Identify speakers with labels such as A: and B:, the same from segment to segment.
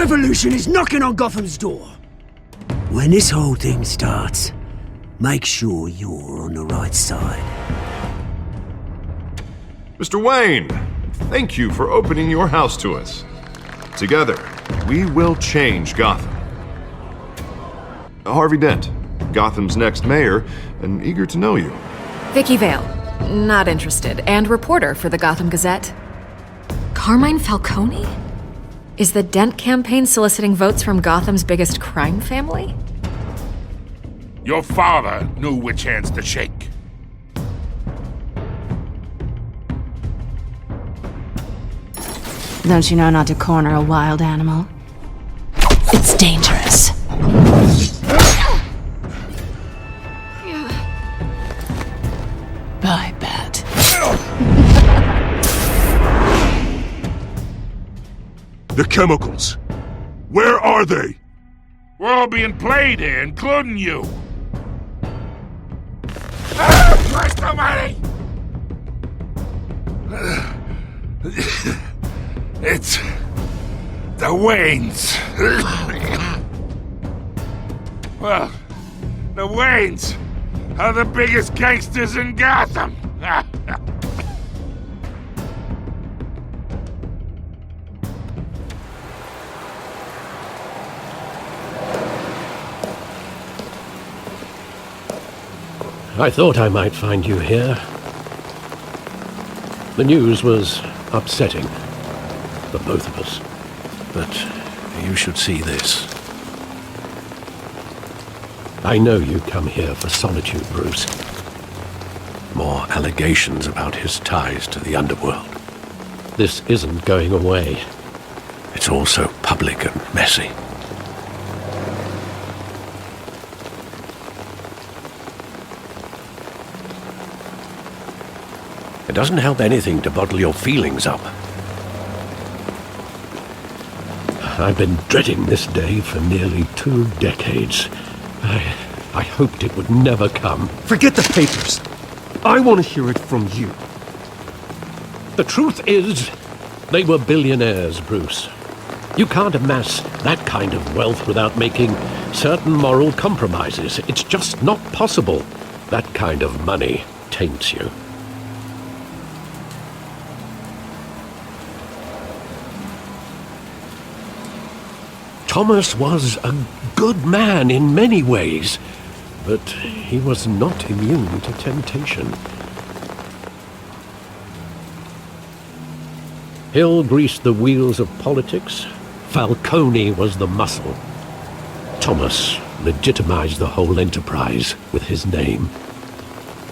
A: revolution is knocking on Gotham's door. When this whole thing starts, make sure you're on the right side.
B: Mr. Wayne, thank you for opening your house to us. Together, we will change Gotham. Harvey Dent, Gotham's next mayor, and eager to know you.
C: Vicky Vale, not interested, and reporter for the Gotham Gazette. Carmine Falcone? Is the Dent campaign soliciting votes from Gotham's biggest crime family?
D: Your father knew which hands to shake.
E: Don't you know not to corner a wild animal? It's dangerous. I bet.
F: The chemicals. Where are they?
D: We're all being played here, including you. Christ almighty! It's the Waynes. Well, the Waynes are the biggest gangsters in Gotham.
G: I thought I might find you here. The news was upsetting for both of us. But you should see this. I know you come here for solitude, Bruce. More allegations about his ties to the underworld. This isn't going away. It's all so public and messy. It doesn't help anything to bottle your feelings up. I've been dreading this day for nearly 2 decades. I hoped it would never come.
F: Forget the papers. I want to hear it from you.
G: The truth is, they were billionaires, Bruce. You can't amass that kind of wealth without making certain moral compromises. It's just not possible. That kind of money taints you. Thomas was a good man in many ways, but he was not immune to temptation. Hill greased the wheels of politics. Falcone was the muscle. Thomas legitimized the whole enterprise with his name.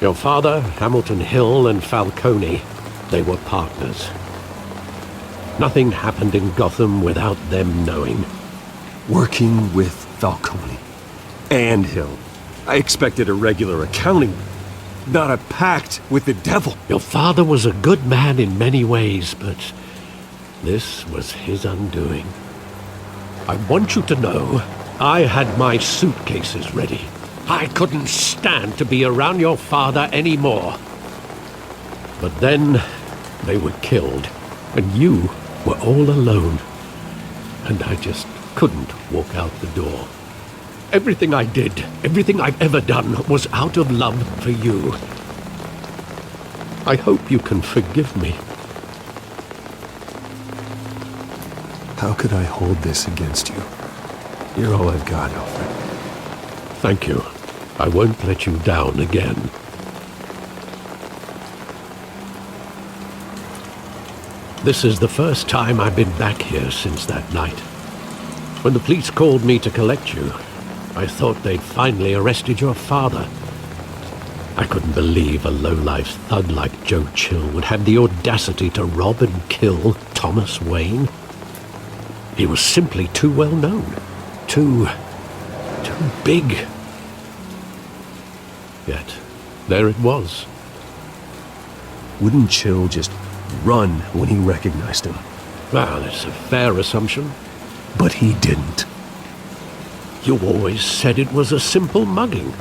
G: Your father, Hamilton Hill, and Falcone, they were partners. Nothing happened in Gotham without them knowing.
F: Working with Falcone and Hill. I expected a regular accounting, not a pact with the devil.
G: Your father was a good man in many ways, but this was his undoing. I want you to know, I had my suitcases ready. I couldn't stand to be around your father anymore. But then they were killed, and you were all alone. And I just couldn't walk out the door. Everything I did, everything I've ever done, was out of love for you. I hope you can forgive me.
F: How could I hold this against you? You're all I've got, Alfred.
G: Thank you. I won't let you down again. This is the first time I've been back here since that night. When the police called me to collect you, I thought they'd finally arrested your father. I couldn't believe a low-life thug like Joe Chill would have the audacity to rob and kill Thomas Wayne. He was simply too well known. Too big. Yet, there it was.
F: Wouldn't Chill just run when he recognized him?
G: Well, it's a fair assumption.
F: But he didn't.
G: You always said it was a simple mugging.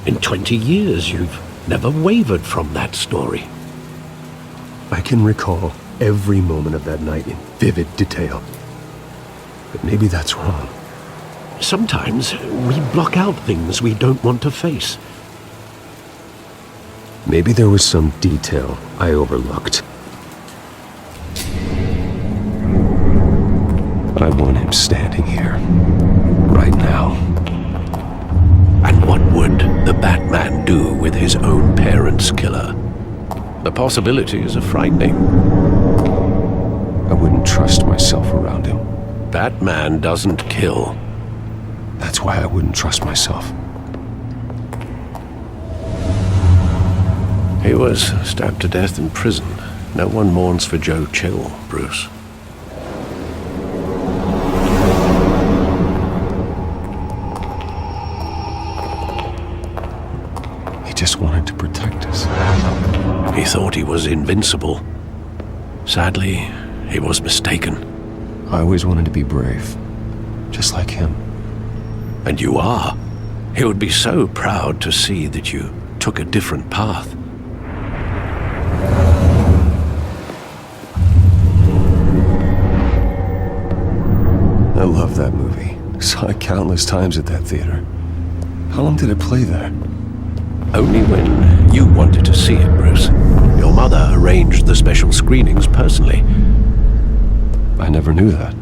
G: In 20 years, you've never wavered from that story.
F: I can recall every moment of that night in vivid detail. But maybe that's wrong.
G: Sometimes we block out things we don't want to face.
F: Maybe there was some detail I overlooked. But I want him standing here, right now.
G: And what would the Batman do with his own parents' killer? The possibilities are frightening.
F: I wouldn't trust myself around him.
G: Batman doesn't kill.
F: That's why I wouldn't trust myself.
G: He was stabbed to death in prison. No one mourns for Joe Chill, Bruce.
F: He just wanted to protect us.
G: He thought he was invincible. Sadly, he was mistaken.
F: I always wanted to be brave, just like him.
G: And you are. He would be so proud to see that you took a different path.
F: I love that movie. Saw it countless times at that theater. How long did it play there?
G: Only when you wanted to see it, Bruce. Your mother arranged the special screenings personally.
F: I never knew that.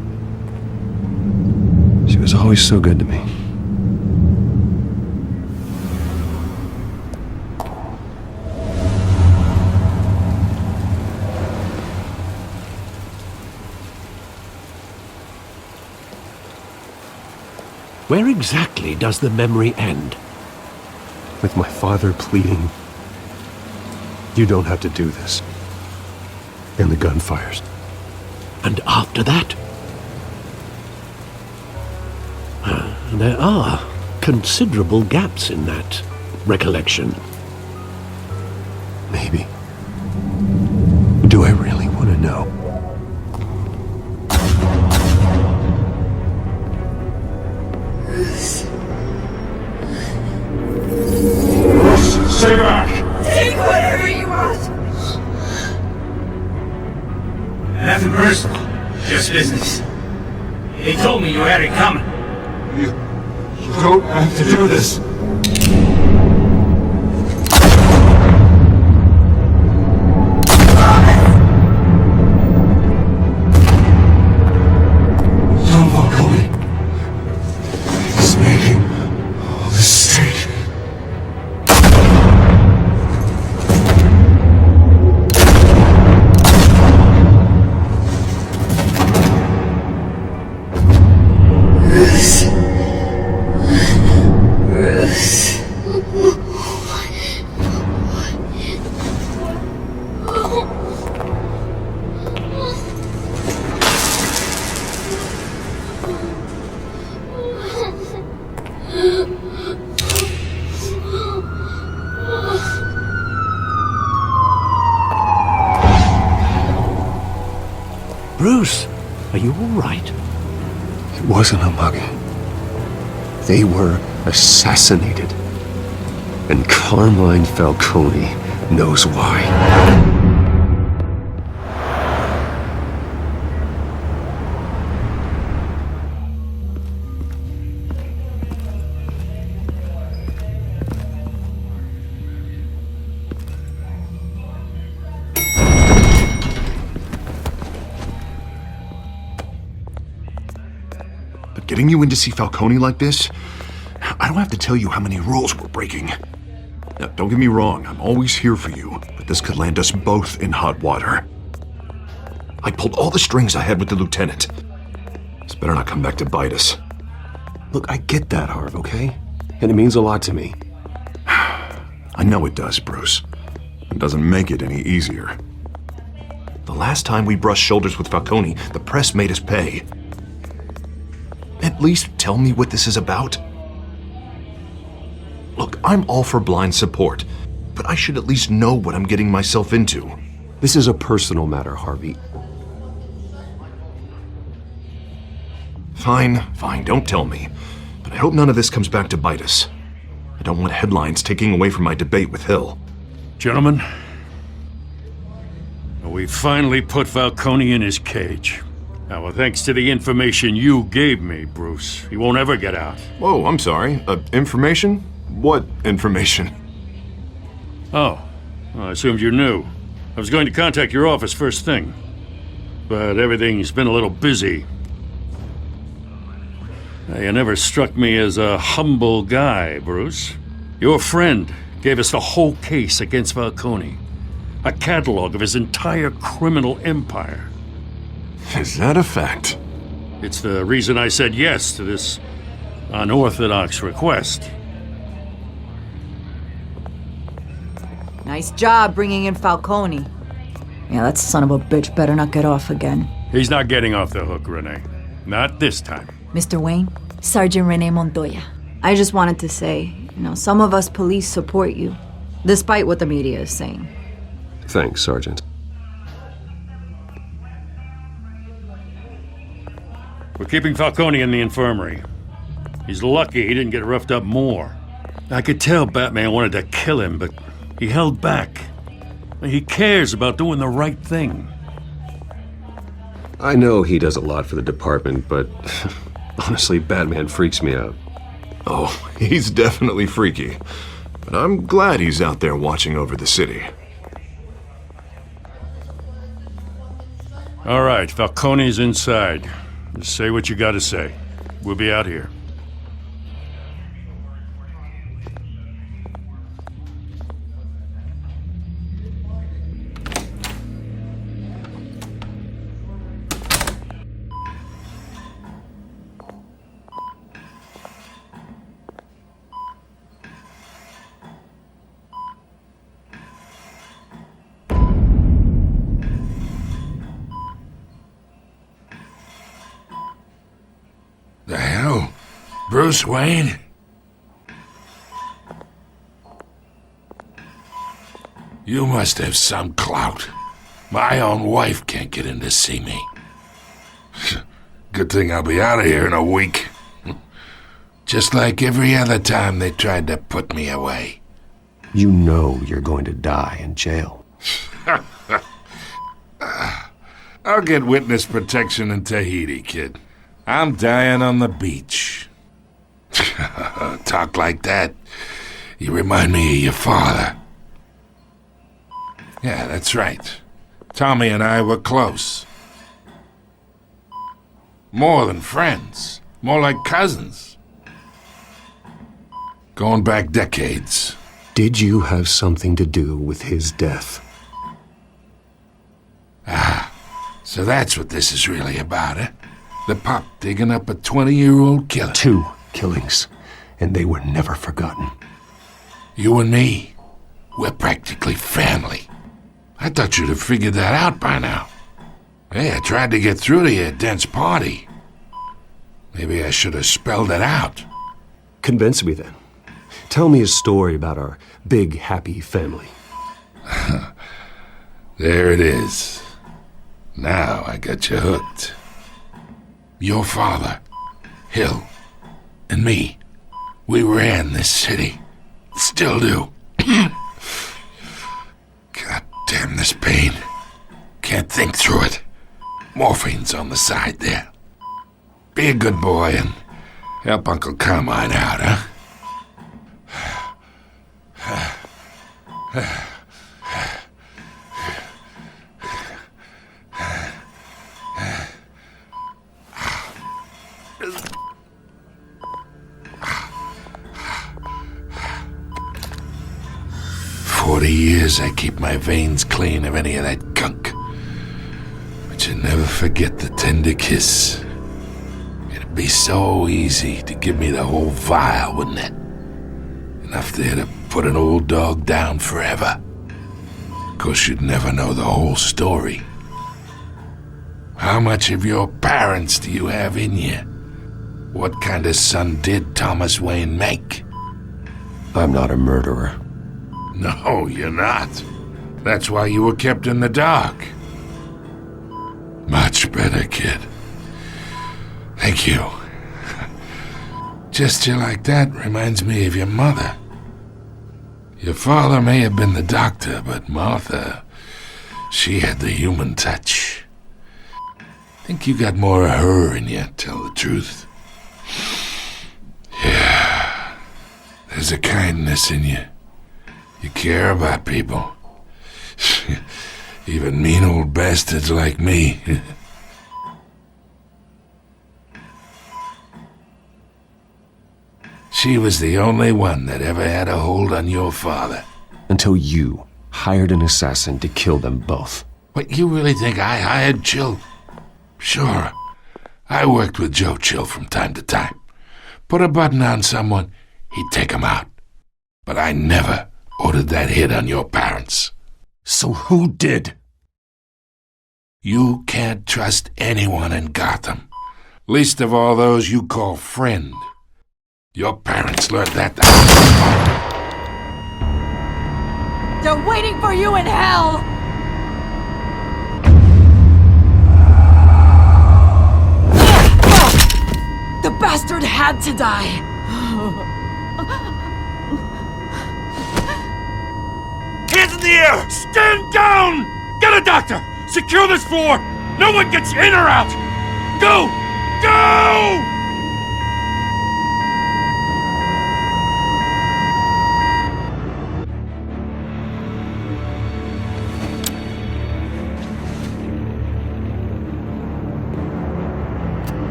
F: She was always so good to me.
G: Where exactly does the memory end?
F: With my father pleading, "You don't have to do this." And the gun fires.
G: And after that? There are considerable gaps in that recollection.
F: Maybe. Do I really want to know?
D: Stay back!
H: Take whatever you want!
I: Nothing personal, just business. They told me you had it coming.
D: You don't have to do this. John Falcone is making a mistake.
G: Bruce, are you all right?
F: It wasn't a mugging. They were assassinated. And Carmine Falcone knows why.
B: But getting you in to see Falcone like this, I don't have to tell you how many rules we're breaking. Now, don't get me wrong, I'm always here for you, but this could land us both in hot water. I pulled all the strings I had with the lieutenant. This better not come back to bite us.
F: Look, I get that, Harv, okay? And it means a lot to me.
B: I know it does, Bruce. It doesn't make it any easier. The last time we brushed shoulders with Falcone, the press made us pay. At least tell me what this is about. Look, I'm all for blind support, but I should at least know what I'm getting myself into.
F: This is a personal matter, Harvey.
B: Fine, don't tell me. But I hope none of this comes back to bite us. I don't want headlines taking away from my debate with Hill.
D: Gentlemen, we finally put Falcone in his cage. Now, well, thanks to the information you gave me, Bruce, he won't ever get out.
B: Whoa, I'm sorry. Information? What information?
D: Oh, well, I assumed you knew. I was going to contact your office first thing, but everything's been a little busy. You never struck me as a humble guy, Bruce. Your friend gave us the whole case against Falcone. A catalog of his entire criminal empire.
B: Is that a fact?
D: It's the reason I said yes to this unorthodox request.
H: Nice job bringing in Falcone. Yeah, that son of a bitch better not get off again.
D: He's not getting off the hook, Renee. Not this time.
H: Mr. Wayne, Sergeant Renee Montoya. I just wanted to say, some of us police support you, despite what the media is saying.
F: Thanks, Sergeant.
D: We're keeping Falcone in the infirmary. He's lucky he didn't get roughed up more. I could tell Batman wanted to kill him, but he held back. He cares about doing the right thing.
F: I know he does a lot for the department, but honestly, Batman freaks me out.
B: Oh, he's definitely freaky. But I'm glad he's out there watching over the city.
D: All right, Falcone's inside. Just say what you gotta say. We'll be out here.
J: The hell? Bruce Wayne? You must have some clout. My own wife can't get in to see me. Good thing I'll be out of here in a week. Just like every other time they tried to put me away.
F: You know you're going to die in jail.
J: I'll get witness protection in Tahiti, kid. I'm dying on the beach. Talk like that. You remind me of your father. Yeah, that's right. Tommy and I were close. More than friends. More like cousins. Going back decades.
F: Did you have something to do with his death?
J: So that's what this is really about, eh? The pop digging up a 20-year-old killer.
F: 2 killings, and they were never forgotten.
J: You and me, we're practically family. I thought you'd have figured that out by now. Hey, I tried to get through to your dense party. Maybe I should have spelled it out.
F: Convince me then. Tell me a story about our big, happy family.
J: There it is. Now I got you hooked. Your father, Hill, and me, we ran this city. Still do. God damn this pain. Can't think through it. Morphine's on the side there. Be a good boy and help Uncle Carmine out, huh? 40 years I keep my veins clean of any of that gunk. But you never forget the tender kiss. It'd be so easy to give me the whole vial, wouldn't it? Enough there to put an old dog down forever. Of course, you'd never know the whole story. How much of your parents do you have in you? What kind of son did Thomas Wayne make?
F: I'm not a murderer.
J: No, you're not. That's why you were kept in the dark. Much better, kid. Thank you. Gesture like that reminds me of your mother. Your father may have been the doctor, but Martha, she had the human touch. think you got more of her in you, tell the truth. Yeah. There's a kindness in you. You care about people. Even mean old bastards like me. She was the only one that ever had a hold on your father.
F: Until you hired an assassin to kill them both.
J: What, you really think I hired Chill? Sure. I worked with Joe Chill from time to time. Put a button on someone, he'd take him out. But I never ordered that hit on your parents.
F: So who did?
J: You can't trust anyone in Gotham. Least of all those you call friend. Your parents learned that.
H: They're waiting for you in hell! The bastard had to die!
D: Hands in the air! Stand down! Get a doctor! Secure this floor! No one gets in or out! Go! Go!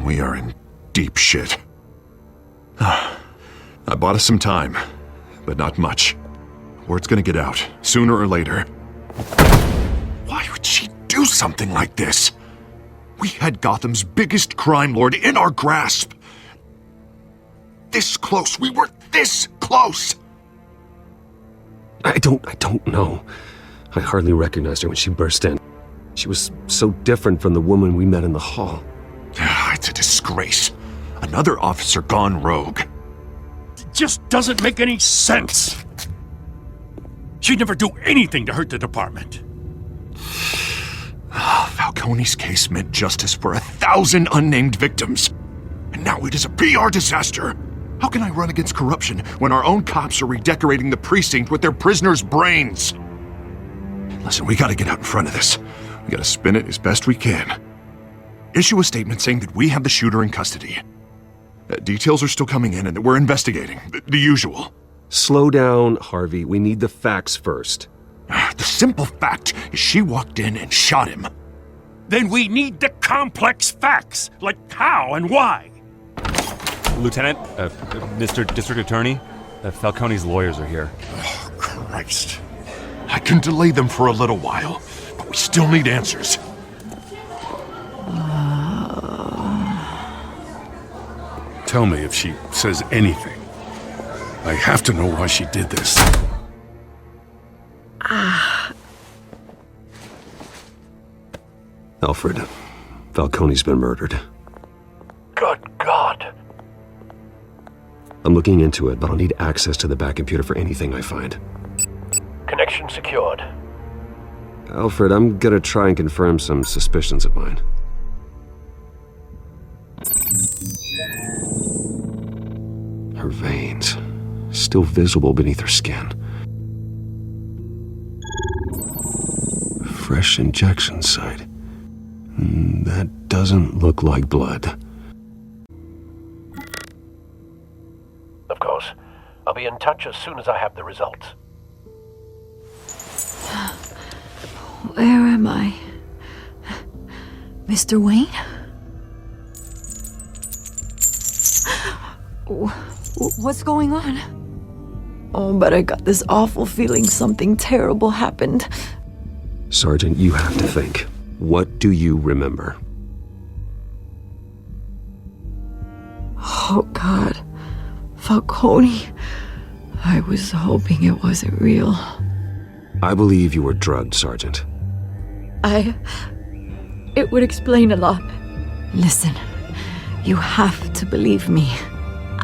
B: We are in deep shit. I bought us some time, but not much. Word's gonna get out, sooner or later. Why would she do something like this? We had Gotham's biggest crime lord in our grasp. This close, we were this close!
F: I don't know. I hardly recognized her when she burst in. She was so different from the woman we met in the hall.
B: It's a disgrace. Another officer gone rogue.
D: It just doesn't make any sense. She'd never do anything to hurt the department.
B: Falcone's case meant justice for 1,000 unnamed victims. And now it is a PR disaster. How can I run against corruption when our own cops are redecorating the precinct with their prisoners' brains? Listen, we gotta get out in front of this. We gotta spin it as best we can. Issue a statement saying that we have the shooter in custody. Details are still coming in and that we're investigating. The usual.
F: Slow down, Harvey. We need the facts first.
B: The simple fact is she walked in and shot him.
D: Then we need the complex facts, like how and why.
K: Lieutenant, Mr. District Attorney, Falcone's lawyers are here.
B: Oh, Christ. I can delay them for a little while, but we still need answers.
D: Tell me if she says anything. I have to know why she did this.
F: Alfred, Falcone's been murdered.
G: Good God.
F: I'm looking into it, but I'll need access to the back computer for anything I find.
G: Connection secured.
F: Alfred, I'm gonna try and confirm some suspicions of mine. Her veins, still visible beneath her skin. Fresh injection site. That doesn't look like blood.
G: Of course. I'll be in touch as soon as I have the results.
H: Where am I? Mr. Wayne? What's going on? Oh, but I got this awful feeling something terrible happened.
F: Sergeant, you have to think. What do you remember?
H: Oh, God. Falcone. I was hoping it wasn't real.
F: I believe you were drugged, Sergeant.
H: It would explain a lot. Listen, you have to believe me.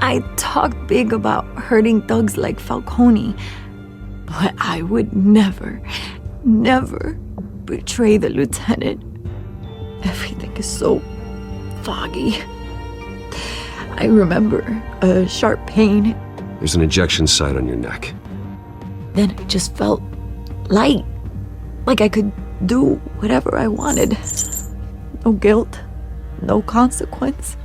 H: I talked big about hurting thugs like Falcone, but I would never betray the lieutenant. Everything is so foggy. I remember a sharp pain.
F: There's an injection site on your neck.
H: Then I just felt light. Like I could do whatever I wanted. No guilt. No consequence.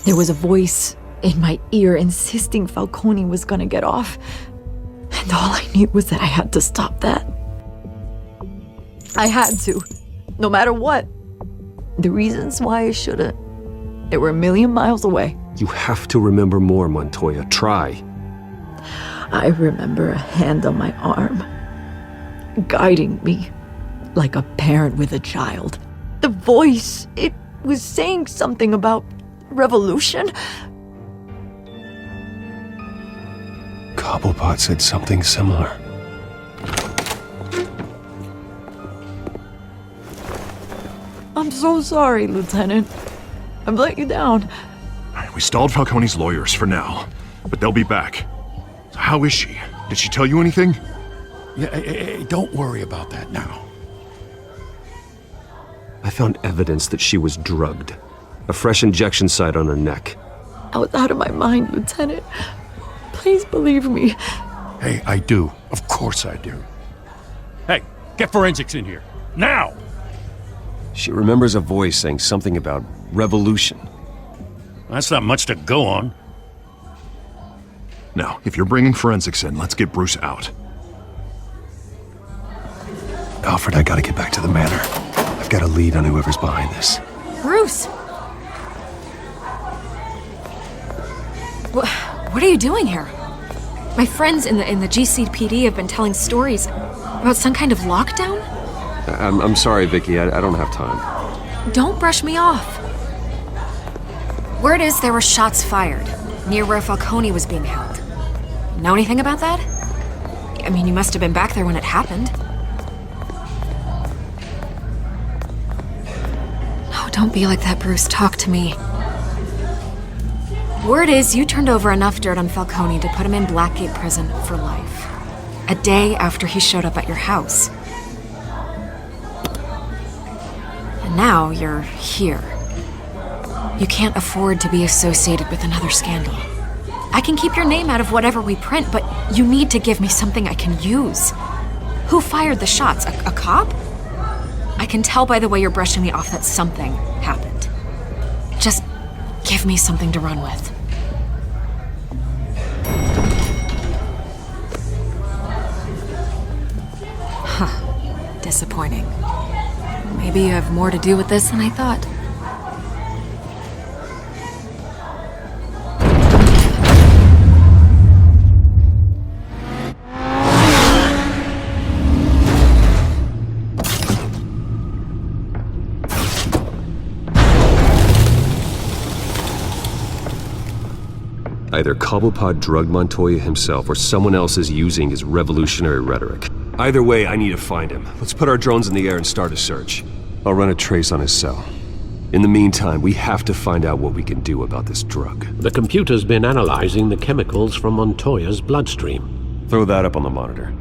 H: There was a voice in my ear insisting Falcone was gonna get off. And all I knew was that I had to stop that. I had to. No matter what. The reasons why I shouldn't, they were a million miles away.
F: You have to remember more, Montoya. Try.
H: I remember a hand on my arm, guiding me like a parent with a child. The voice, it was saying something about revolution.
F: Cobblepot said something similar.
H: I'm so sorry, Lieutenant. I've let you down.
B: We stalled Falcone's lawyers for now, but they'll be back. So how is she? Did she tell you anything?
D: Yeah, hey, don't worry about that now.
F: I found evidence that she was drugged. A fresh injection site on her neck.
H: I was out of my mind, Lieutenant. Please believe me.
D: Hey, I do. Of course I do. Hey, get forensics in here. Now!
F: She remembers a voice saying something about revolution.
D: That's not much to go on.
B: Now, if you're bringing forensics in, let's get Bruce out.
F: Alfred, I gotta get back to the manor. I've got a lead on whoever's behind this.
C: Bruce! What are you doing here? My friends in the GCPD have been telling stories about some kind of lockdown?
F: I'm sorry, Vicky. I don't have time.
C: Don't brush me off. Word is there were shots fired near where Falcone was being held. Know anything about that? I mean, you must have been back there when it happened. Oh, don't be like that, Bruce. Talk to me. Word is you turned over enough dirt on Falcone to put him in Blackgate Prison for life. A day after he showed up at your house. And now you're here. You can't afford to be associated with another scandal. I can keep your name out of whatever we print, but you need to give me something I can use. Who fired the shots? A cop? I can tell by the way you're brushing me off that something happened. Just give me something to run with. Huh. Disappointing. Maybe you have more to do with this than I thought.
F: Either Cobblepot drugged Montoya himself or someone else is using his revolutionary rhetoric. Either way, I need to find him. Let's put our drones in the air and start a search. I'll run a trace on his cell. In the meantime, we have to find out what we can do about this drug.
G: The computer's been analyzing the chemicals from Montoya's bloodstream.
F: Throw that up on the monitor.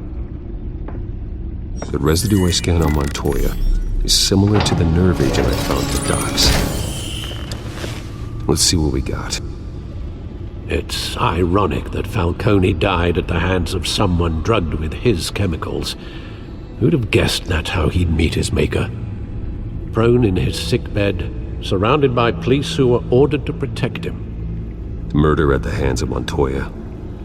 F: The residue I scanned on Montoya is similar to the nerve agent I found at the docks. Let's see what we got.
G: It's ironic that Falcone died at the hands of someone drugged with his chemicals. Who'd have guessed that's how he'd meet his maker? Prone in his sickbed, surrounded by police who were ordered to protect him.
F: Murder at the hands of Montoya.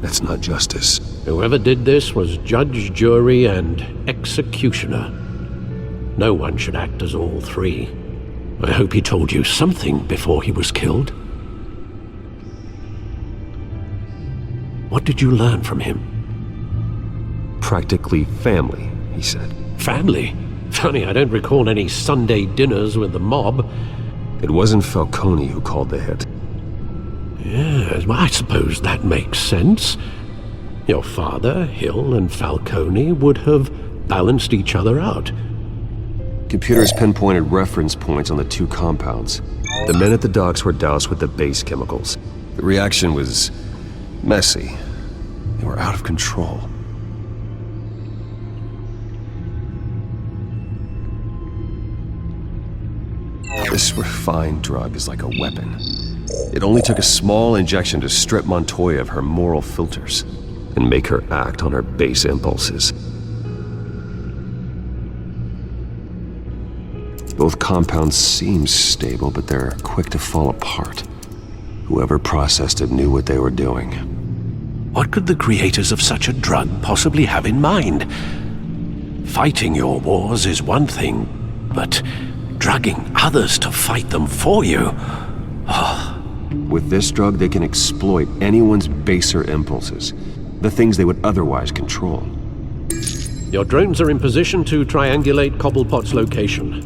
F: That's not justice.
G: Whoever did this was judge, jury, and executioner. No one should act as all three. I hope he told you something before he was killed. What did you learn from him?
F: Practically family, he said.
G: Family? Funny, I don't recall any Sunday dinners with the mob.
F: It wasn't Falcone who called the hit.
G: Yes, well, I suppose that makes sense. Your father, Hill, and Falcone would have balanced each other out.
F: Computers pinpointed reference points on the two compounds. The men at the docks were doused with the base chemicals. The reaction was messy. They were out of control. This refined drug is like a weapon. It only took a small injection to strip Montoya of her moral filters and make her act on her base impulses. Both compounds seem stable, but they're quick to fall apart. Whoever processed it knew what they were doing.
G: What could the creators of such a drug possibly have in mind? Fighting your wars is one thing, but drugging others to fight them for you?
F: With this drug, they can exploit anyone's baser impulses, the things they would otherwise control.
G: Your drones are in position to triangulate Cobblepot's location.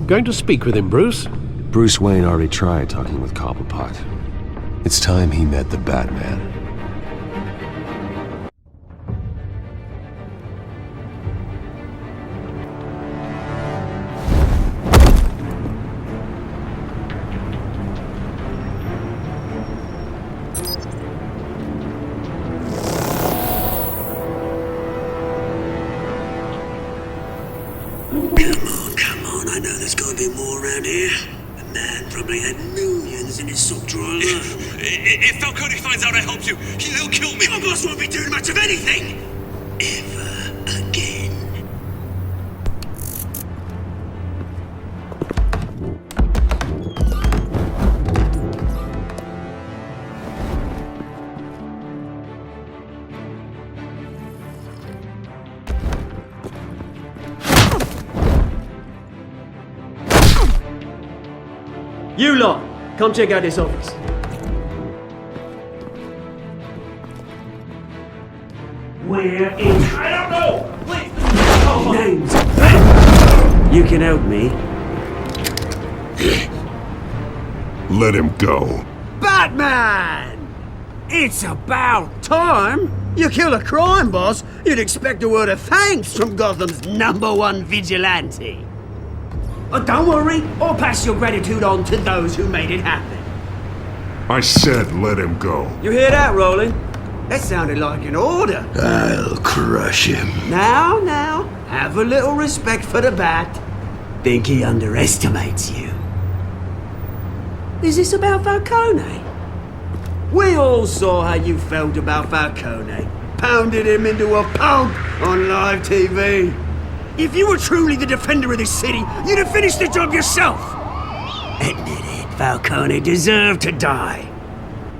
G: Going to speak with him, Bruce?
F: Bruce Wayne already tried talking with Cobblepot. It's time he met the Batman.
A: Come on, I know there's gotta be more around here. The man probably had millions in his sock drawer alone.
F: If Falcone finds out I helped you, he'll kill me!
A: Your boss won't be doing much of anything! Ever again.
L: You lot, come check out this office.
A: Where is...
L: I don't know! Please!
A: Names. You can help me.
B: Let him go.
A: Batman! It's about time! You kill a crime boss, you'd expect a word of thanks from Gotham's #1 vigilante. Oh, don't worry, I'll pass your gratitude on to those who made it happen.
B: I said let him go.
A: You hear that, Roland? That sounded like an order.
J: I'll crush him.
A: Now, have a little respect for the Bat. Think he underestimates you. Is this about Falcone? We all saw how you felt about Falcone. Pounded him into a pulp on live TV. If you were truly the defender of this city, you'd have finished the job yourself. Admit it, Falcone deserved to die.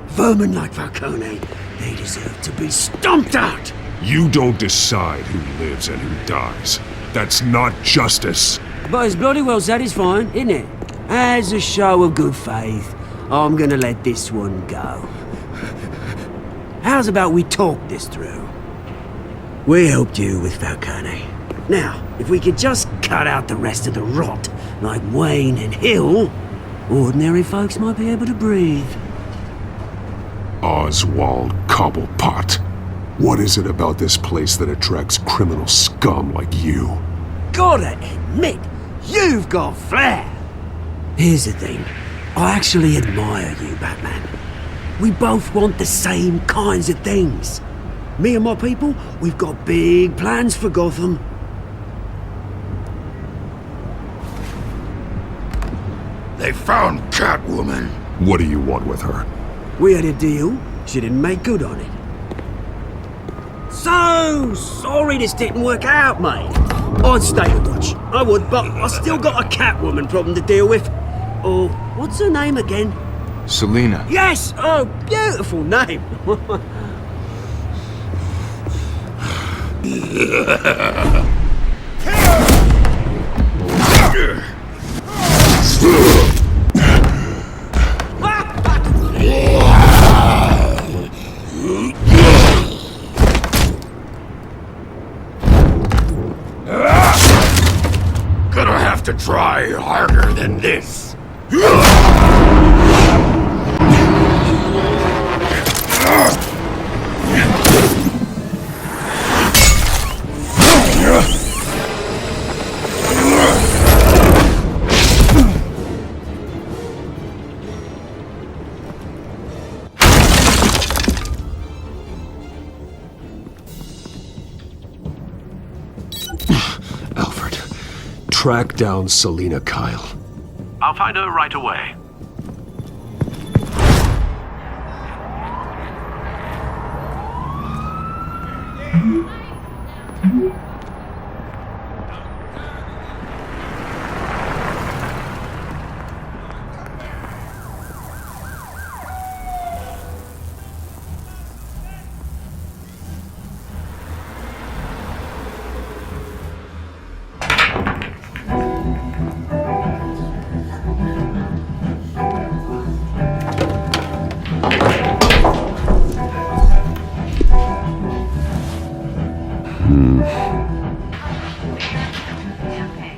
A: Vermin like Falcone, they deserve to be stomped out.
B: You don't decide who lives and who dies. That's not justice.
A: But it's bloody well satisfying, isn't it? As a show of good faith, I'm gonna let this one go. How's about we talk this through? We helped you with Falcone. Now, if we could just cut out the rest of the rot, like Wayne and Hill, ordinary folks might be able to breathe.
B: Oswald Cobblepot. What is it about this place that attracts criminal scum like you?
A: Gotta admit, you've got flair. Here's the thing. I actually admire you, Batman. We both want the same kinds of things. Me and my people, we've got big plans for Gotham.
J: They found Catwoman.
B: What do you want with her?
A: We had a deal. She didn't make good on it. So sorry this didn't work out, mate. I'd stay to watch. I would, but I still got a Catwoman problem to deal with. Oh, what's her name again?
J: Selina.
A: Yes! Oh, beautiful name.
J: Gonna have to try harder than this.
B: Alfred,
F: track down Selina Kyle.
M: I'll find her right away.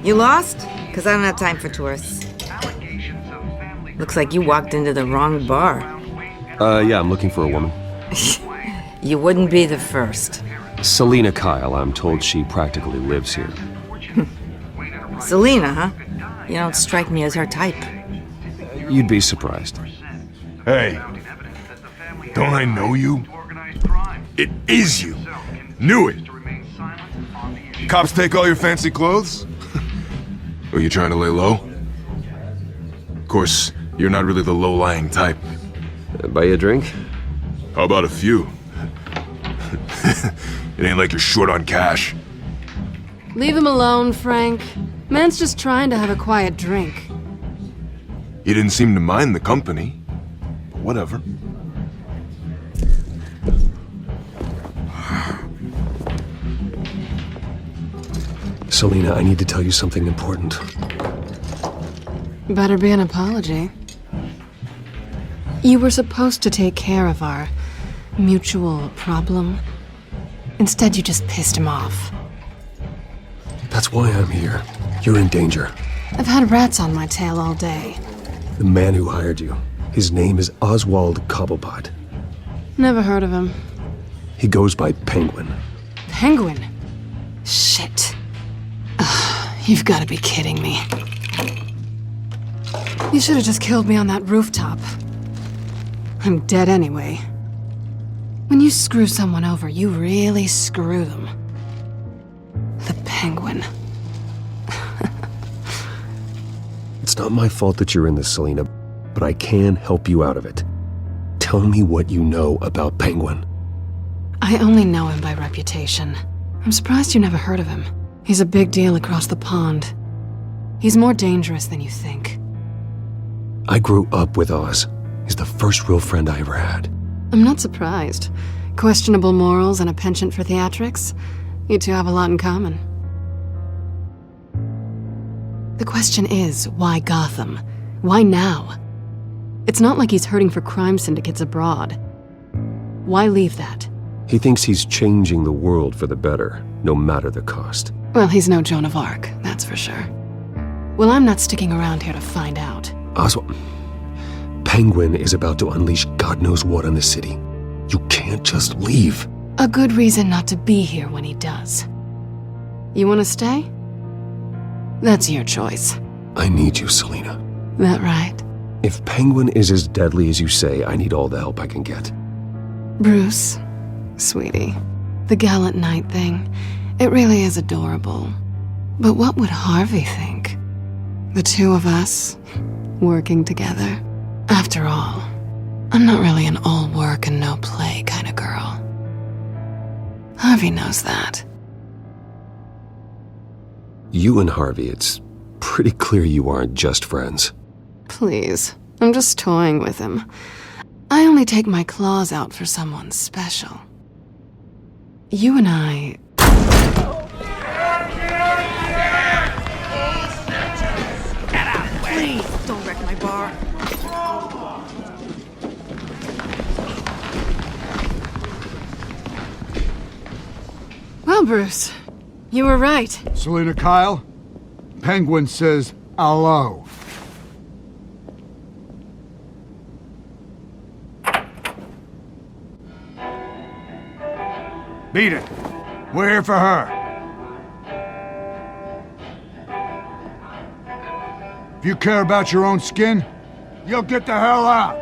N: You lost? Because I don't have time for tourists. Looks like you walked into the wrong bar.
F: Yeah, I'm looking for a woman.
N: You wouldn't be the first.
F: Selina Kyle, I'm told she practically lives here.
N: Selina, huh? You don't strike me as her type.
F: You'd be surprised.
J: Hey, don't I know you? It is you. Knew it. Cops take all your fancy clothes? Are you trying to lay low? Of course, you're not really the low-lying type.
F: Buy you a drink?
J: How about a few? It ain't like you're short on cash.
O: Leave him alone, Frank. Man's just trying to have a quiet drink.
J: He didn't seem to mind the company. But whatever.
F: Selina, I need to tell you something important.
O: Better be an apology. You were supposed to take care of our mutual problem. Instead, you just pissed him off.
F: That's why I'm here. You're in danger.
O: I've had rats on my tail all day.
F: The man who hired you, his name is Oswald Cobblepot.
O: Never heard of him.
F: He goes by Penguin.
O: Penguin? Shit. Ugh, you've got to be kidding me. You should have just killed me on that rooftop. I'm dead anyway. When you screw someone over, you really screw them. The Penguin.
F: It's not my fault that you're in this, Selina, but I can help you out of it. Tell me what you know about Penguin.
O: I only know him by reputation. I'm surprised you never heard of him. He's a big deal across the pond. He's more dangerous than you think.
F: I grew up with Oz. He's the first real friend I ever had.
O: I'm not surprised. Questionable morals and a penchant for theatrics. You two have a lot in common. The question is, why Gotham? Why now? It's not like he's hurting for crime syndicates abroad. Why leave that?
F: He thinks he's changing the world for the better, no matter the cost.
O: Well, he's no Joan of Arc, that's for sure. Well, I'm not sticking around here to find out.
F: Oswald, Penguin is about to unleash God knows what on the city. You can't just leave.
O: A good reason not to be here when he does. You want to stay? That's your choice.
F: I need you, Selina.
O: That right?
F: If Penguin is as deadly as you say, I need all the help I can get.
O: Bruce, sweetie, the gallant knight thing, it really is adorable. But what would Harvey think? The two of us, working together. After all, I'm not really an all work and no play kind of girl. Harvey knows that.
F: You and Harvey, it's pretty clear you aren't just friends.
O: Please, I'm just toying with him. I only take my claws out for someone special. You and I...
N: Please, don't wreck my bar.
O: Well, Bruce, you were right.
P: Selina Kyle, Penguin says hello. Beat it. We're here for her. If you care about your own skin, you'll get the hell out.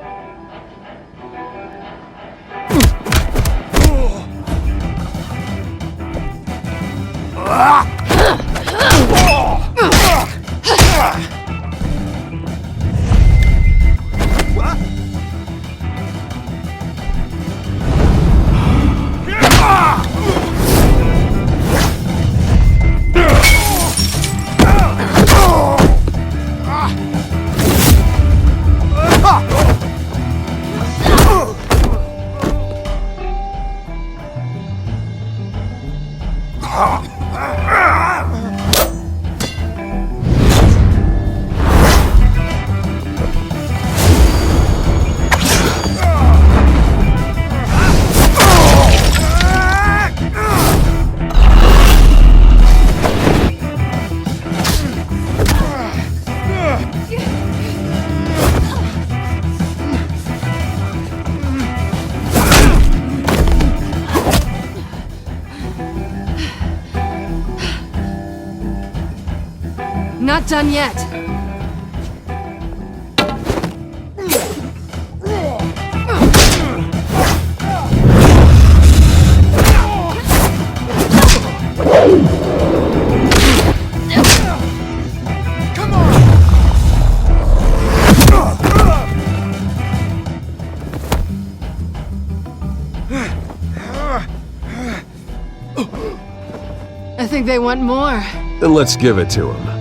O: Not done yet. I think they want more.
F: Then let's give it to him.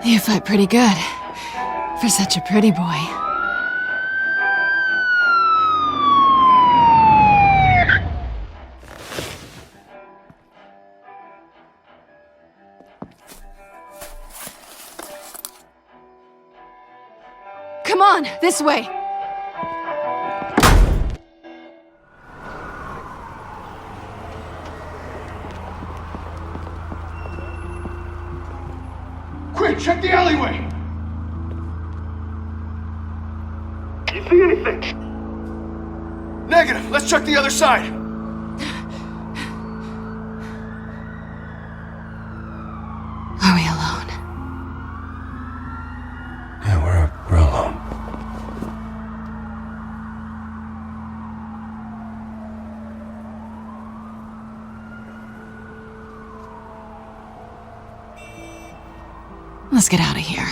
O: You fight pretty good. For such a pretty boy. Come on, this way!
P: Quick, check the alleyway!
B: You see anything? Negative. Let's check the other side.
O: Are we alone?
J: Yeah, we're alone.
O: Let's get out of here.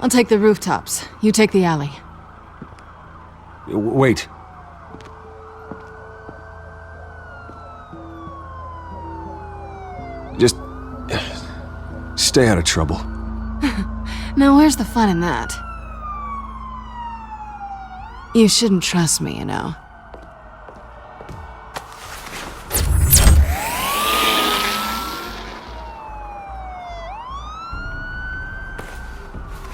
O: I'll take the rooftops. You take the alley.
F: Wait. Just stay out of trouble.
O: Now where's the fun in that? You shouldn't trust me, you know.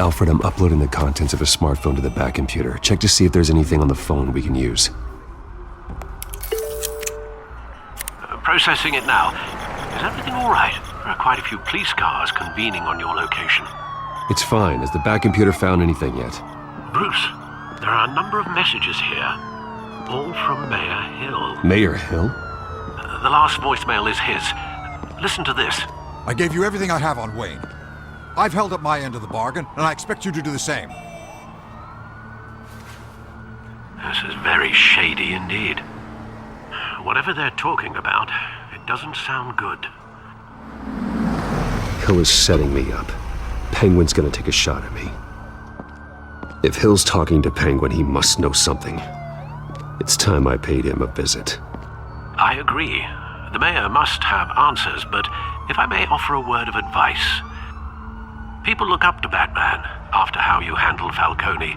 F: Alfred, I'm uploading the contents of a smartphone to the back computer. Check to see if there's anything on the phone we can use.
M: Processing it now. Is everything all right? There are quite a few police cars convening on your location.
F: It's fine. Has the back computer found anything yet?
M: Bruce, there are a number of messages here. All from Mayor Hill.
F: Mayor Hill?
M: The last voicemail is his. Listen to this.
Q: I gave you everything I have on Wayne. I've held up my end of the bargain, and I expect you to do the same.
M: This is very shady indeed. Whatever they're talking about, it doesn't sound good.
F: Hill is setting me up. Penguin's gonna take a shot at me. If Hill's talking to Penguin, he must know something. It's time I paid him a visit.
M: I agree. The mayor must have answers, but if I may offer a word of advice. People look up to Batman after how you handled Falcone.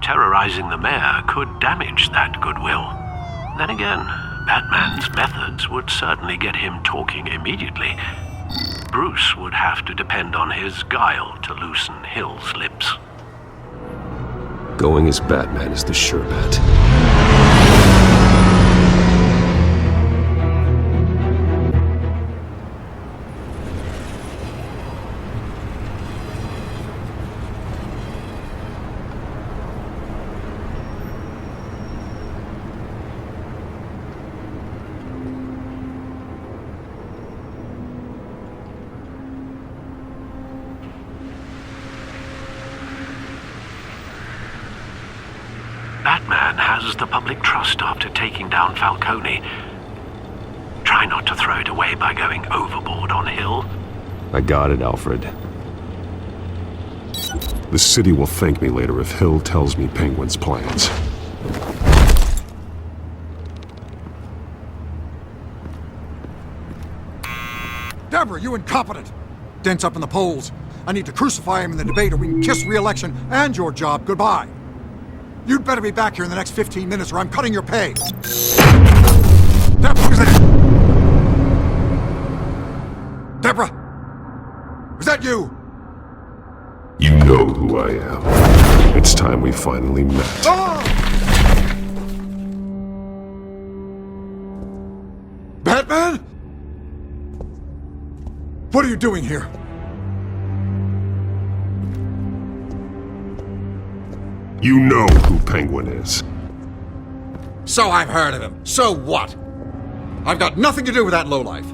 M: Terrorizing the mayor could damage that goodwill. Then again, Batman's methods would certainly get him talking immediately. Bruce would have to depend on his guile to loosen Hill's lips.
F: Going as Batman is the sure bet.
M: loses the public trust after taking down Falcone. Try not to throw it away by going overboard on Hill.
F: I got it, Alfred. The city will thank me later if Hill tells me Penguin's plans.
Q: Deborah, you incompetent! Dent's up in the polls. I need to crucify him in the debate or we can kiss re-election and your job goodbye. You'd better be back here in the next 15 minutes or I'm cutting your pay. Deborah, who's that? Deborah! Was that you?
F: You know who I am. It's time we finally met.
Q: Ah! Batman? What are you doing here?
F: You know who Penguin is.
Q: So I've heard of him. So what? I've got nothing to do with that lowlife.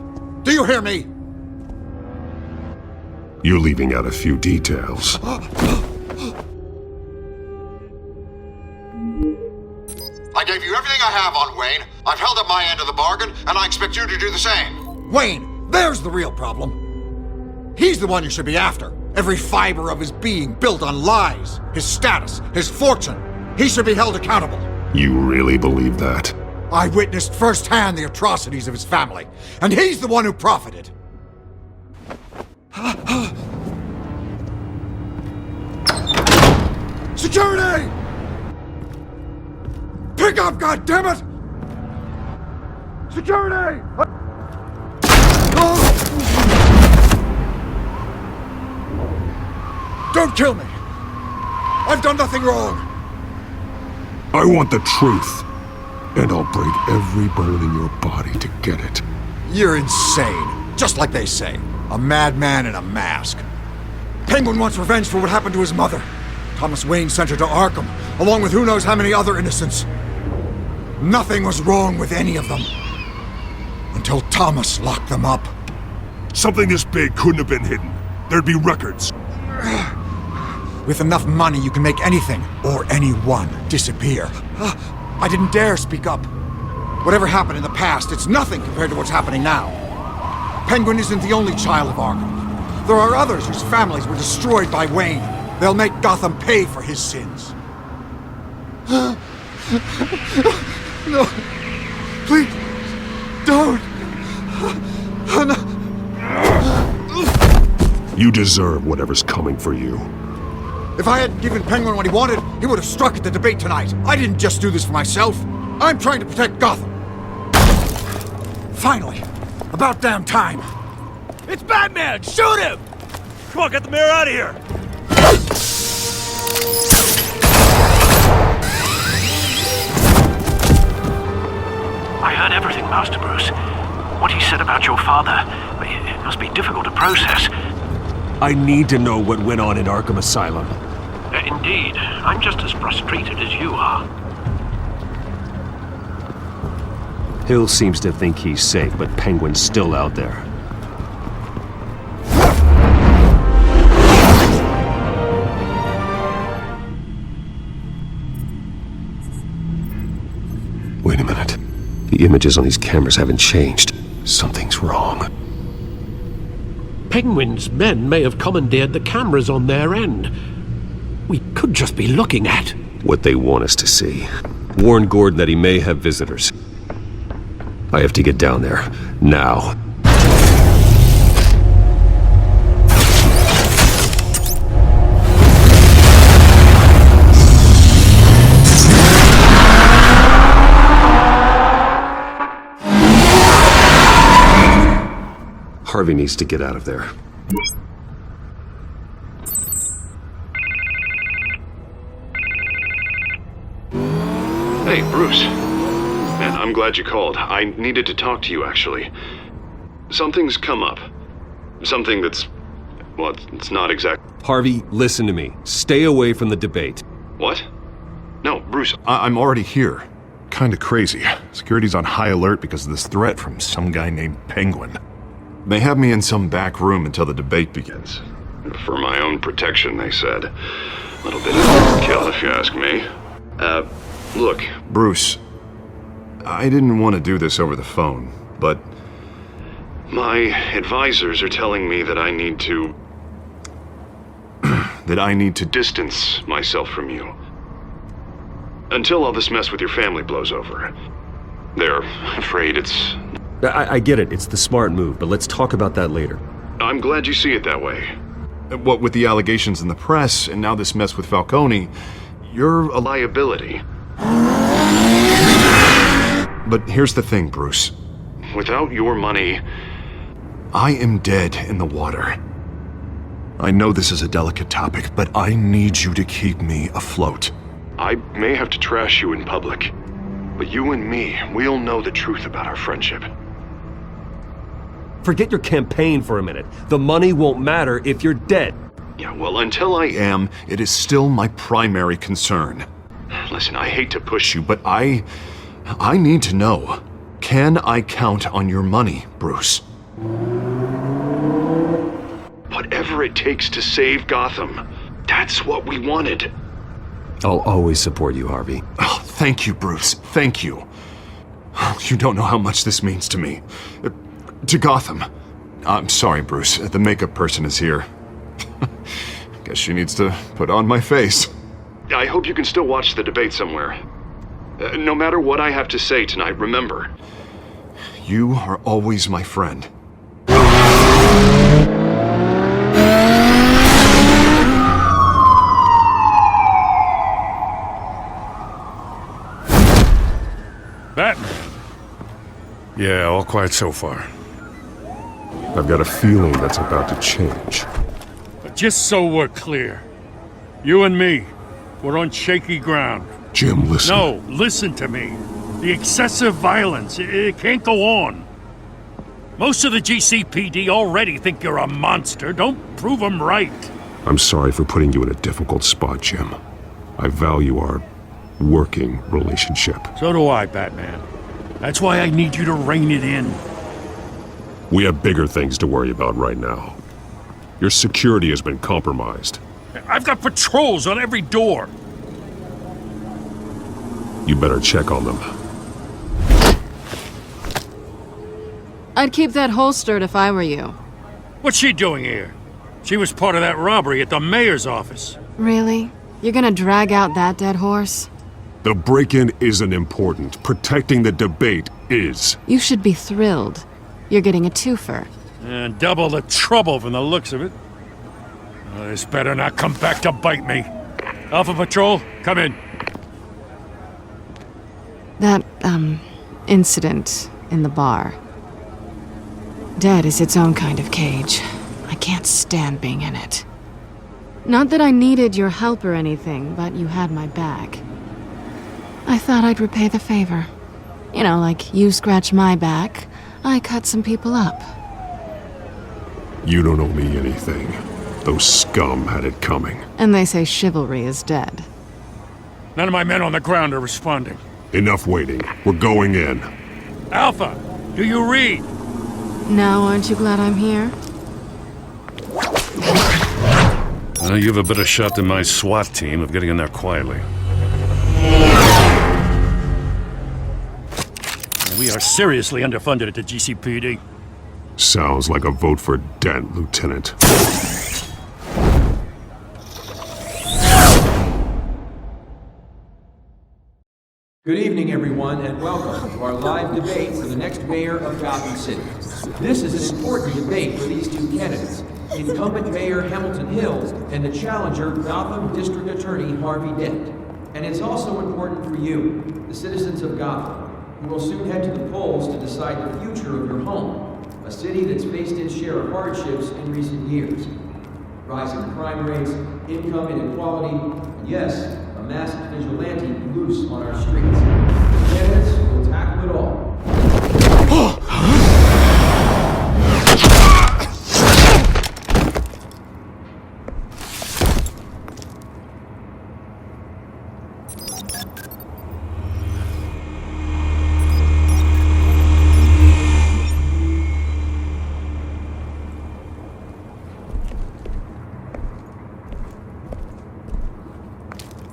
Q: Do you hear me?
F: You're leaving out a few details.
Q: I gave you everything I have on Wayne. I've held up my end of the bargain, and I expect you to do the same. Wayne, there's the real problem. He's the one you should be after. Every fiber of his being built on lies, his status, his fortune. He should be held accountable.
F: You really believe that?
Q: I witnessed firsthand the atrocities of his family, and he's the one who profited. Security! Pick up, goddammit! Security! Don't kill me! I've done nothing wrong!
F: I want the truth, and I'll break every bone in your body to get it.
Q: You're insane, just like they say. A madman in a mask. Penguin wants revenge for what happened to his mother. Thomas Wayne sent her to Arkham, along with who knows how many other innocents. Nothing was wrong with any of them. Until Thomas locked them up.
F: Something this big couldn't have been hidden. There'd be records.
Q: With enough money, you can make anything, or anyone, disappear. I didn't dare speak up. Whatever happened in the past, it's nothing compared to what's happening now. Penguin isn't the only child of Arkham. There are others whose families were destroyed by Wayne. They'll make Gotham pay for his sins. No. Please. Don't.
F: You deserve whatever's coming for you.
Q: If I hadn't given Penguin what he wanted, he would have struck at the debate tonight. I didn't just do this for myself. I'm trying to protect Gotham. Finally. About damn time.
L: It's Batman! Shoot him!
K: Come on, get the mayor out of here!
M: I heard everything, Master Bruce. What he said about your father, it must be difficult to process.
F: I need to know what went on in Arkham Asylum.
M: Indeed. I'm just as frustrated as you are.
F: Hill seems to think he's safe, but Penguin's still out there. Wait a minute. The images on these cameras haven't changed. Something's wrong.
G: Penguin's men may have commandeered the cameras on their end. We could just be looking at
F: what they want us to see. Warn Gordon that he may have visitors. I have to get down there, now. Harvey needs to get out of there.
B: Hey, Bruce. Man, I'm glad you called. I needed to talk to you, actually. Something's come up. Something that's... well, it's not exact...
F: Harvey, listen to me. Stay away from the debate.
B: What? No, Bruce, I'm already here. Kinda crazy. Security's on high alert because of this threat from some guy named Penguin. They have me in some back room until the debate begins. For my own protection, they said. A little bit of overkill, if you ask me. Look, Bruce, I didn't want to do this over the phone, but my advisors are telling me that I need to distance myself from you. Until all this mess with your family blows over. They're afraid it's...
F: I get it, it's the smart move, but let's talk about that later.
B: I'm glad you see it that way. What with the allegations in the press, and now this mess with Falcone, you're a liability. But here's the thing, Bruce. Without your money, I am dead in the water. I know this is a delicate topic, but I need you to keep me afloat. I may have to trash you in public, but you and me, we'll know the truth about our friendship.
F: Forget your campaign for a minute. The money won't matter if you're dead.
B: Yeah, well, until I am, it is still my primary concern. Listen, I hate to push you, but I need to know. Can I count on your money, Bruce? Whatever it takes to save Gotham. That's what we wanted.
F: I'll always support you, Harvey.
B: Oh, thank you, Bruce. Thank you. You don't know how much this means to me. To Gotham. I'm sorry, Bruce. The makeup person is here. Guess she needs to put on my face. I hope you can still watch the debate somewhere. No matter what I have to say tonight, remember, you are always my friend.
D: Batman. Yeah, all quiet so far.
R: I've got a feeling that's about to change.
D: But just so we're clear, you and me, we're on shaky ground.
R: Jim, listen.
D: No, listen to me. The excessive violence, it can't go on. Most of the GCPD already think you're a monster. Don't prove them right.
R: I'm sorry for putting you in a difficult spot, Jim. I value our working relationship.
D: So do I, Batman. That's why I need you to rein it in.
R: We have bigger things to worry about right now. Your security has been compromised.
D: I've got patrols on every door.
R: You better check on them.
O: I'd keep that holstered if I were you.
D: What's she doing here? She was part of that robbery at the mayor's office.
O: Really? You're gonna drag out that dead horse?
R: The break-in isn't important. Protecting the debate is.
O: You should be thrilled. You're getting a twofer.
D: And double the trouble from the looks of it. This better not come back to bite me. Alpha Patrol, come in.
O: That, incident in the bar. Dead is its own kind of cage. I can't stand being in it. Not that I needed your help or anything, but you had my back. I thought I'd repay the favor. You know, like you scratch my back, I cut some people up.
R: You don't owe me anything. Those scum had it coming.
O: And they say chivalry is dead.
D: None of my men on the ground are responding.
R: Enough waiting. We're going in.
D: Alpha, do you read?
O: Now aren't you glad I'm here?
D: You have a better shot than my SWAT team of getting in there quietly. We are seriously underfunded at the GCPD.
R: Sounds like a vote for Dent, Lieutenant.
S: Good evening, everyone, and welcome to our live debate for the next mayor of Gotham City. This is an important debate for these two candidates, incumbent Mayor Hamilton Hill and the challenger Gotham District Attorney Harvey Dent. And it's also important for you, the citizens of Gotham, who will soon head to the polls to decide the future of your home, a city that's faced its share of hardships in recent years. Rising crime rates, income inequality, and yes, a masked vigilante loose on our streets. The candidates will tackle it all.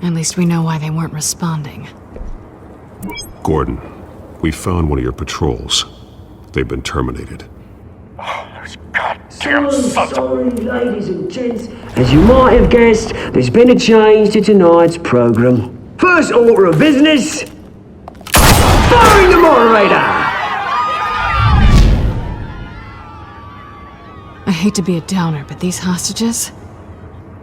O: At least we know why they weren't responding.
R: Gordon, we found one of your patrols. They've been terminated.
A: So sorry, ladies and gents. As you might have guessed, there's been a change to tonight's program. First order of business, firing the moderator!
E: I hate to be a downer, but these hostages,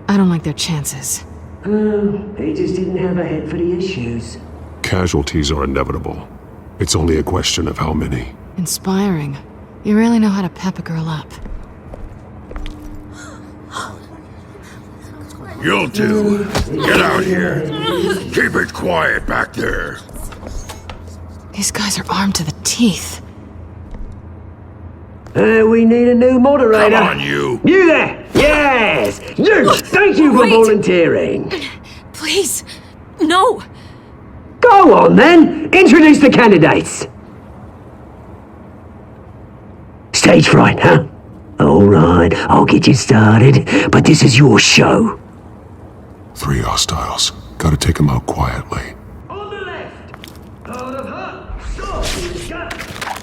E: I don't like their chances.
A: He just didn't have a head for the issues.
R: Casualties are inevitable. It's only a question of how many.
E: Inspiring. You really know how to pep a girl up.
J: You'll do. Get out here. Keep it quiet back there.
E: These guys are armed to the teeth.
A: We need a new moderator.
J: Come on, you.
A: You there! Yes! You! Thank you for volunteering.
C: Please, no!
A: Go on then! Introduce the candidates! Stage fright, huh? Alright, I'll get you started, but this is your show.
R: 3 hostiles. Gotta take them out quietly.
A: On the left, out of hut, soft in the gut,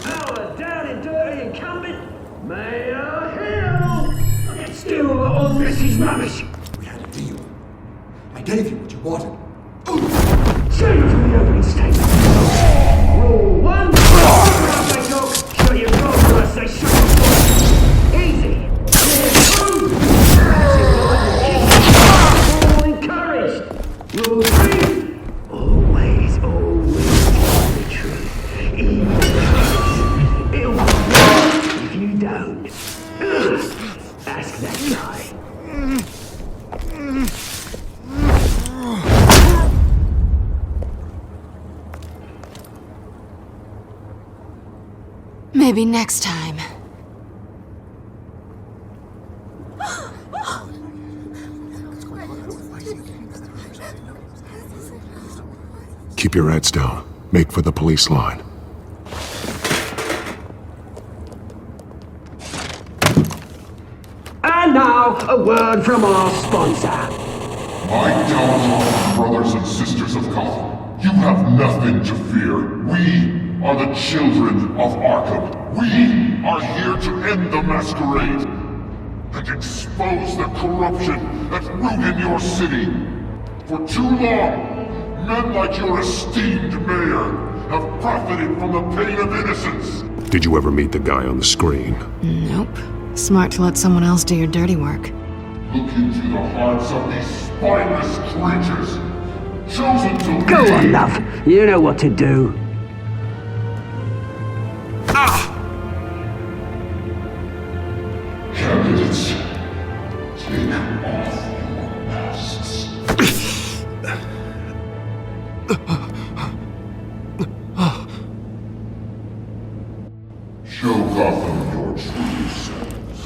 A: power down and dirty incumbent, Mayor Hill! Get still on Mrs. Mummish!
Q: We had a deal. I gave you what you wanted.
A: Say it from the opening statement. Rule 1, they talk, shut your mouth unless they shut your mouth. Easy. All encouraged. Rule 3, always tell the truth. Even it'll be wrong if you don't. Ask that guy.
E: Maybe next time.
R: Keep your heads down. Make for the police line.
A: And now, a word from our sponsor.
T: My Telltale brothers and sisters of Gotham, you have nothing to fear. We are the children of Arkham. We are here to end the masquerade and expose the corruption that's rooted your city. For too long, men like your esteemed mayor have profited from the pain of innocence.
R: Did you ever meet the guy on the screen?
E: Nope. Smart to let someone else do your dirty work.
T: Look into the hearts of these spineless creatures, chosen to
A: Go
T: lead.
A: on, love. You know what to do.
T: Candidates, take off your masks. Show Gotham your true selves.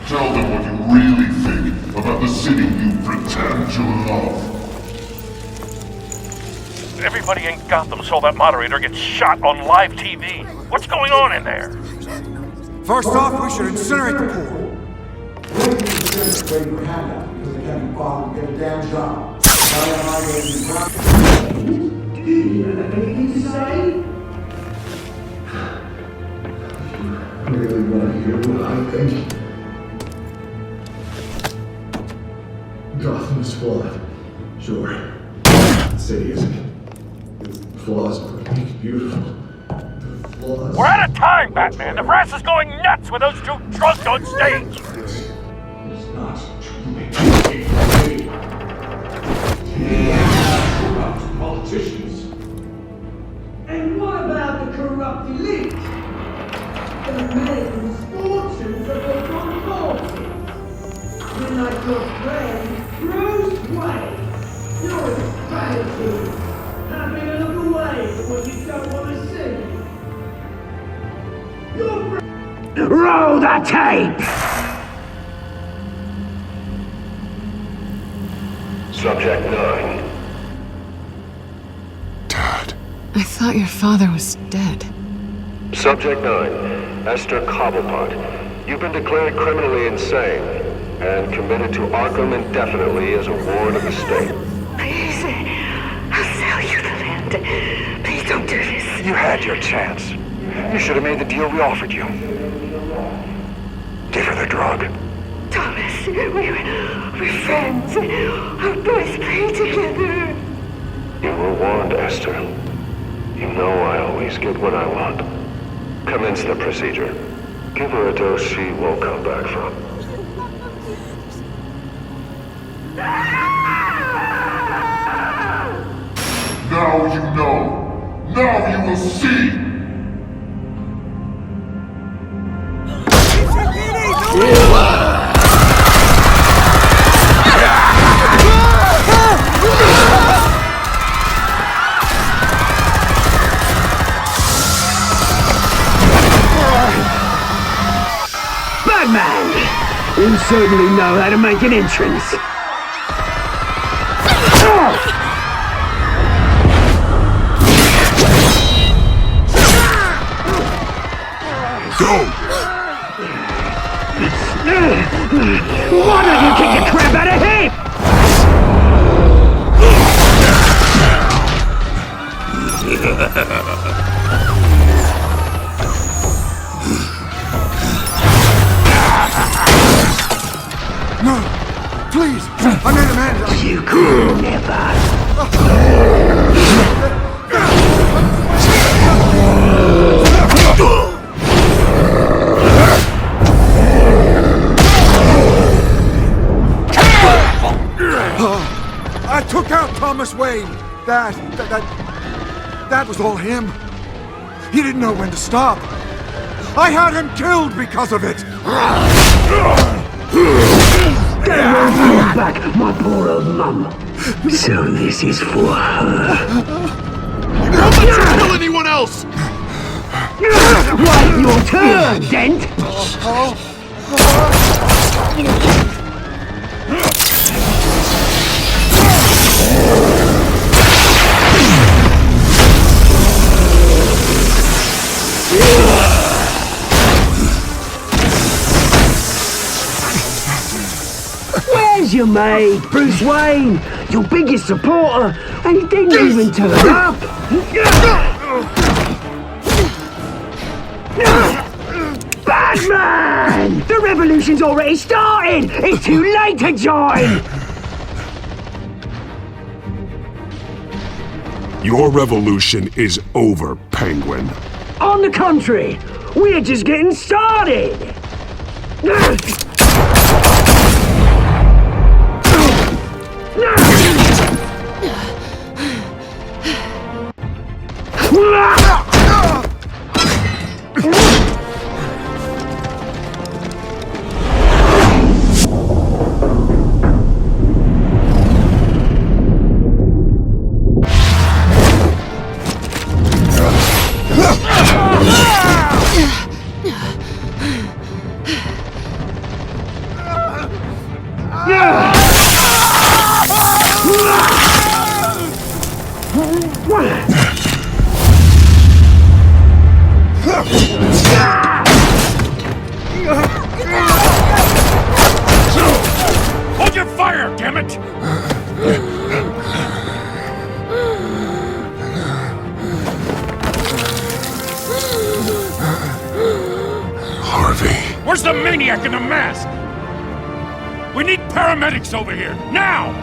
T: Tell them what you really think about the city you pretend to love.
U: Everybody in Gotham saw that moderator get shot on live TV. What's going on in there?
Q: First off, we should incinerate the pool.
V: Waiting for handout because they can't be bothered to get a damn job.
A: Anything to say?
V: Really want to hear what I think? Gotham is flawed. Sure. The city isn't. The flaws make it beautiful. The flaws...
U: We're out of time, Batman! The press is going nuts with those two drunks on stage!
V: It's not corrupt politicians.
A: And what about the corrupt elite? The men whose fortunes have become corrupted. You're like your friend, Bruce Wayne. You're a strategy. Having a look away from what you don't want to see. You're roll the tape!
W: Subject 9.
E: I thought your father was dead.
W: Subject 9. Esther Cobblepot. You've been declared criminally insane and committed to Arkham indefinitely as a ward of the state.
H: Please, I'll sell you the land. Please don't
Q: You had your chance. You should have made the deal we offered you. Give her the drug.
I: Thomas, we're friends. Our boys play together.
W: You were warned, Esther. You know I always get what I want. Commence the procedure. Give her a dose she won't come back from.
T: Now you know. Now you will see.
A: Batman! You certainly know how to make an entrance.
T: Go!
A: Why don't you kick the crap out of him?
Q: No! Please! I made a man!
A: You could never!
Q: I took out Thomas Wayne. That was all him. He didn't know when to stop. I had him killed because of it.
A: They won't bring back my poor old mum. So this is for her.
T: Don't let you kill anyone else!
A: Right, your turn, Dent! Where's your mate, Bruce Wayne? Your biggest supporter, and he didn't even turn up! Batman! The revolution's already started! It's too late to join!
R: Your revolution is over, Penguin.
A: On the contrary, we're just getting started!
U: Hold your fire, damn it!
R: Harvey.
U: Where's the maniac in the mask? We need paramedics over here, now!